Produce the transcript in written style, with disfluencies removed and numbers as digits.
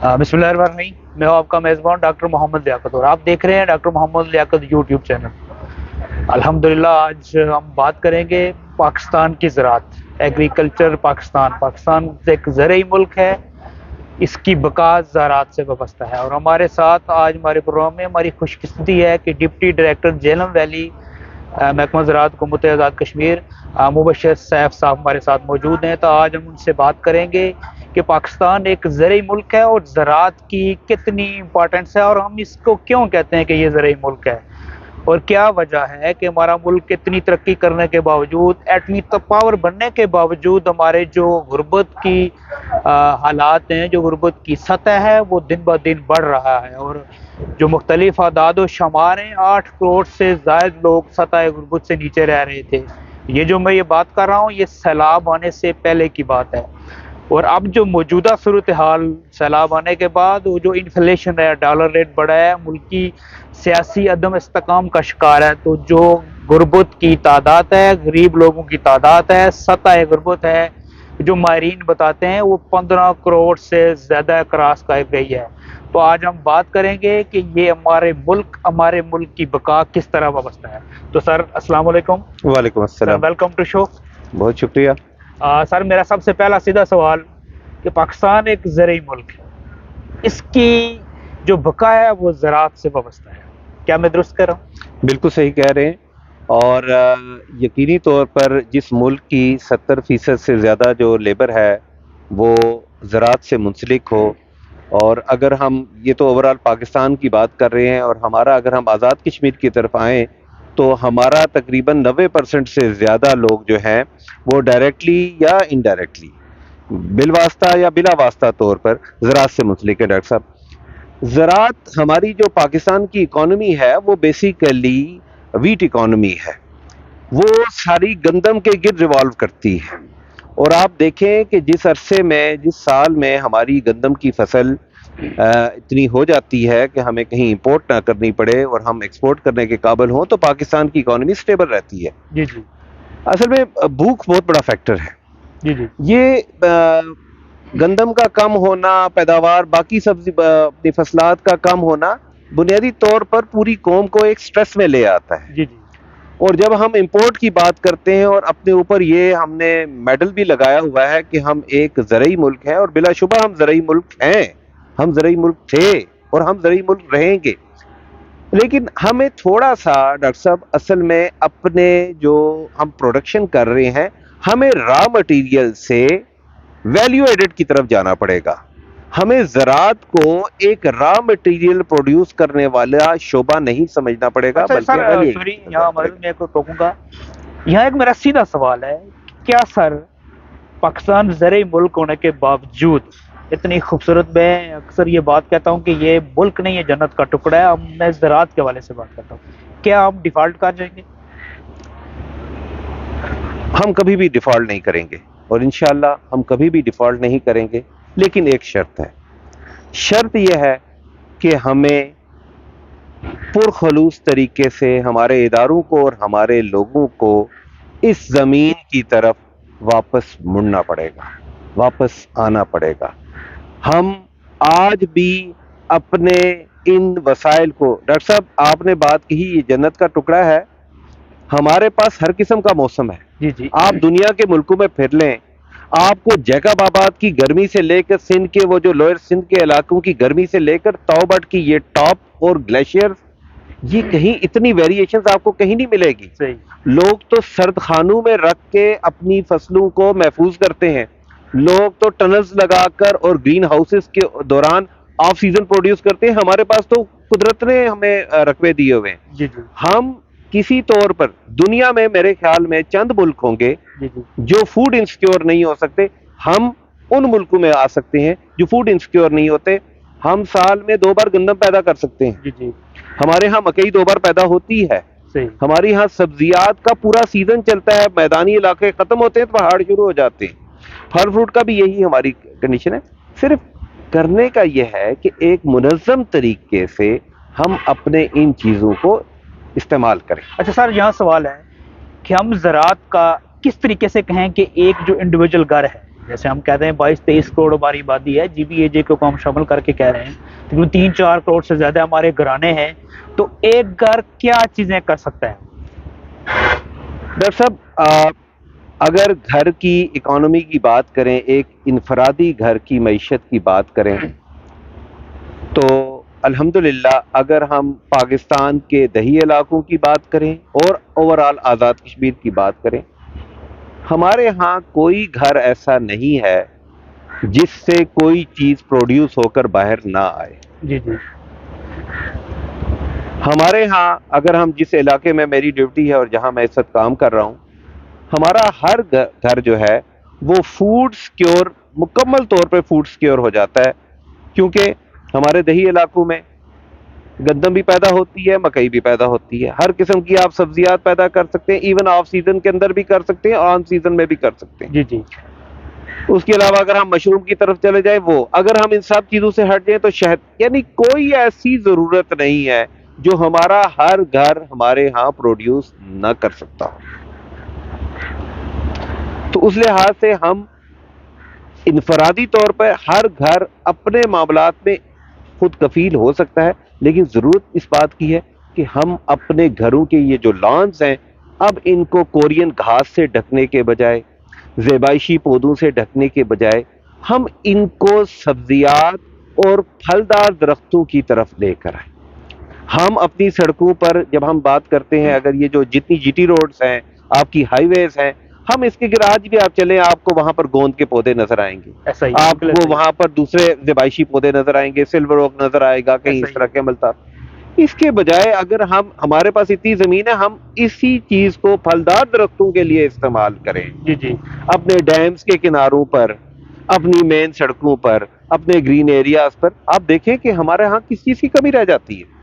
बिस्मिल्लाहिर्रहमानिर्रहीम। मैं हूं आपका मेज़बान डॉक्टर मोहम्मद लियाकत और आप देख रहे हैं doctor Mohammad Liaquat YouTube channel. अल्हम्दुलिल्लाह आज हम बात करेंगे पाकिस्तान की ज़राअत, एग्रीकल्चर। पाकिस्तान एक ज़रई मुल्क है, इसकी बका ज़राअत से वाबस्ता है। और हमारे साथ आज हमारे प्रोग्राम में हमारी खुशकिस्मती है कि डिप्टी डायरेक्टर झेलम वैली महकमा ज़राअत हुकूमत आज़ाद कश्मीर मुबशर सैफ साहब हमारे साथ मौजूद हैं। तो आज हम उनसे बात करेंगे कि पाकिस्तान एक ज़रई मुल्क है और ज़राअत की कितनी इम्पोर्टेंस है, और हम इसको क्यों कहते हैं कि ये ज़रई मुल्क है, और क्या वजह है कि हमारा मुल्क इतनी तरक्की करने के बावजूद, एटमी पावर बनने के बावजूद, हमारे जो गुर्बत की हालात हैं, जो गुर्बत की सतह है, वो दिन ब दिन बढ़ रहा है। और जो मुख्तलिफ आदाद व शुमार हैं, 8 करोड़ से ज़ायद लोग सतह गुर्बत से नीचे रह रहे थे। ये जो मैं ये बात कर रहा हूँ, ये सैलाब आने से पहले की बात है। और अब जो मौजूदा सूरत हाल, सैलाब आने के बाद वो जो इन्फ्लेशन है, डॉलर रेट बढ़ा है, मुल्की सियासी अदम इस्तेकाम का शिकार है। तो जो गुर्बत की तादाद है, गरीब लोगों की तादाद है, सतह गुर्बत है, जो माहिरीन बताते हैं वो 15 करोड़ से ज़्यादा क्रॉस कर गई है। तो आज हम बात करेंगे कि ये हमारे मुल्क की बका किस तरह वाबस्ता है। तो सर अस्सलाम वालेकुम। वालेकुम सर अस्सलाम। Welcome to show. बहुत शुक्रिया। सर मेरा सबसे पहला सीधा सवाल कि पाकिस्तान एक ज़रई मुल्क है, इसकी जो बका है वो ज़राअत से वाबस्ता है, क्या मैं दुरुस्त कर रहा हूँ? बिल्कुल सही कह रहे हैं। और यकीनी तौर पर जिस मुल्क की 70% से ज़्यादा जो लेबर है वो ज़राअत से मुंसलिक हो, और अगर हम ये तो ओवरऑल पाकिस्तान की बात कर रहे हैं, और हमारा अगर हम आज़ाद कश्मीर की तरफ आएँ तो हमारा तकरीबन 90% से ज़्यादा लोग जो हैं वो डायरेक्टली या इनडायरेक्टली, बिलवास्ता या बिला वास्ता तौर पर ज़राअत से मुंसलिक है। डॉक्टर साहब, ज़राअत हमारी जो पाकिस्तान की इकॉनमी है वो बेसिकली वीट इकॉनमी है, वो सारी गंदम के गिर्द रिवॉल्व करती है। और आप देखें कि जिस अरसे में, जिस साल में हमारी गंदम की फसल इतनी हो जाती है कि हमें कहीं इंपोर्ट ना करनी पड़े और हम एक्सपोर्ट करने के काबिल हों, तो पाकिस्तान की इकॉनमी स्टेबल रहती है। जी जी असल में भूख बहुत बड़ा फैक्टर है। जी जी ये गंदम का कम होना, पैदावार बाकी सब्जी अपनी फसलात का कम होना बुनियादी तौर पर पूरी कौम को एक स्ट्रेस में ले आता है। जी जी और जब हम इंपोर्ट की बात करते हैं और अपने ऊपर ये हमने मेडल भी लगाया हुआ है कि हम एक ज़रई मुल्क हैं, और बिलाशुबा हम ज़रई मुल्क हैं, हम ज़रई मुल्क थे और हम ज़रई मुल्क रहेंगे। लेकिन हमें थोड़ा सा डॉक्टर साहब, असल में अपने जो हम प्रोडक्शन कर रहे हैं, हमें रॉ मटेरियल से वैल्यू एडेड की तरफ जाना पड़ेगा। हमें ज़राअत को एक रॉ मटेरियल प्रोड्यूस करने वाला शोबा नहीं समझना पड़ेगा, अच्छा बल्कि सर, वैल्यू सॉरी यहाँ मदद मैं को टोकूंगा। यहाँ एक मेरा सीधा सवाल है, क्या सर पाकिस्तान ज़रई मुल्क होने के बावजूद इतनी खूबसूरत, मैं अक्सर ये बात कहता हूँ कि ये मुल्क नहीं, ये जन्नत का टुकड़ा है। अब मैं ज़राअत के हवाले से बात करता हूँ, क्या हम डिफ़ॉल्ट कर जाएंगे? हम कभी भी डिफ़ॉल्ट नहीं करेंगे, और इंशाअल्लाह हम कभी भी डिफ़ॉल्ट नहीं करेंगे। लेकिन एक शर्त है, शर्त यह है कि हमें पुरखलूस तरीके से हमारे इदारों को और हमारे लोगों को इस ज़मीन की तरफ वापस मुड़ना पड़ेगा, वापस आना पड़ेगा। हम आज भी अपने इन वसाइल को, डॉक्टर साहब आपने बात कही ये जन्नत का टुकड़ा है, हमारे पास हर किस्म का मौसम है। जी जी आप दुनिया के मुल्कों में फिर लें, आपको जैकबाबाद की गर्मी से लेकर सिंध के वो जो लोअर सिंध के इलाकों की गर्मी से लेकर तौबट की ये टॉप और ग्लेशियर, ये कहीं इतनी वेरिएशंस आपको कहीं नहीं मिलेगी। सही। लोग तो सर्द खानों में रख के अपनी फसलों को महफूज करते हैं, लोग तो टनल्स लगाकर और ग्रीन हाउसेस के दौरान ऑफ सीजन प्रोड्यूस करते हैं। हमारे पास तो कुदरत ने हमें रकबे दिए हुए हैं। जी जी हम किसी तौर पर दुनिया में मेरे ख्याल में चंद मुल्क होंगे जी जी जो फूड इंसिक्योर नहीं हो सकते। हम उन मुल्कों में आ सकते हैं जो फूड इंसिक्योर नहीं होते। हम साल में 2 बार गंदम पैदा कर सकते हैं, जी जी हमारे यहाँ मकई 2 बार पैदा होती है, सही। हमारे यहाँ सब्जियात का पूरा सीजन चलता है, मैदानी इलाके खत्म होते हैं तो पहाड़ शुरू हो जाते हैं। फल फ्रूट का भी यही हमारी कंडीशन है। सिर्फ करने का यह है कि एक मुनज़्ज़म तरीके से हम अपने इन चीज़ों को इस्तेमाल करें। अच्छा सर, यहाँ सवाल है कि हम ज़राअत का किस तरीके से कहें कि एक जो इंडिविजुअल घर है, جیسے ہم کہتے ہیں 22-23 کروڑ ہماری آبادی ہے، جی بی اے جے کو ہم شامل کر کے کہہ رہے ہیں، تقریباً 3-4 کروڑ سے زیادہ ہمارے گھرانے ہیں، تو ایک گھر کیا چیزیں کر سکتا ہے؟ ڈاکٹر صاحب، اگر گھر کی اکانومی کی بات کریں، ایک انفرادی گھر کی معیشت کی بات کریں، تو الحمدللہ اگر ہم پاکستان کے دیہی علاقوں کی بات کریں اور اوورآل آزاد کشمیر کی بات کریں، ہمارے ہاں کوئی گھر ایسا نہیں ہے جس سے کوئی چیز پروڈیوس ہو کر باہر نہ آئے۔ جی جی ہمارے ہاں اگر ہم جس علاقے میں میری ڈیوٹی ہے اور جہاں میں اس وقت کام کر رہا ہوں، ہمارا ہر گھر جو ہے وہ فوڈ سیکیور، مکمل طور پہ فوڈ سیکیور ہو جاتا ہے، کیونکہ ہمارے دیہی علاقوں میں گندم بھی پیدا ہوتی ہے، مکئی بھی پیدا ہوتی ہے، ہر قسم کی آپ سبزیات پیدا کر سکتے ہیں، ایون آف سیزن کے اندر بھی کر سکتے ہیں اور آن سیزن میں بھی کر سکتے ہیں۔ جی جی اس کے علاوہ اگر ہم مشروم کی طرف چلے جائیں، وہ اگر ہم ان سب چیزوں سے ہٹ جائیں تو شہد، یعنی کوئی ایسی ضرورت نہیں ہے جو ہمارا ہر گھر ہمارے ہاں پروڈیوس نہ کر سکتا ہو۔ تو اس لحاظ سے ہم انفرادی طور پر ہر گھر اپنے معاملات میں خود کفیل ہو سکتا ہے، لیکن ضرورت اس بات کی ہے کہ ہم اپنے گھروں کے یہ جو لانز ہیں، اب ان کو کورین گھاس سے ڈھکنے کے بجائے، زیبائشی پودوں سے ڈھکنے کے بجائے، ہم ان کو سبزیات اور پھلدار درختوں کی طرف لے کر آئیں۔ ہم اپنی سڑکوں پر جب ہم بات کرتے ہیں، اگر یہ جو جتنی جی ٹی روڈز ہیں، آپ کی ہائی ویز ہیں، ہم اس کے گراج بھی آپ چلیں، آپ کو وہاں پر گوند کے پودے نظر آئیں گے، ایسا ہی آپ بالکل کو ایسا ہی وہاں پر دوسرے زیبائشی پودے نظر آئیں گے، سلور اوک نظر آئے گا، کہیں ایسا اس ہی طرح کے ملتاط۔ اس کے بجائے اگر ہمارے پاس اتنی زمین ہے، ہم اسی چیز کو پھلدار درختوں کے لیے استعمال کریں، جی جی اپنے ڈیمز کے کناروں پر، اپنی مین سڑکوں پر، اپنے گرین ایریاز پر۔ آپ دیکھیں کہ ہمارے ہاں کس چیز کی کمی رہ جاتی ہے۔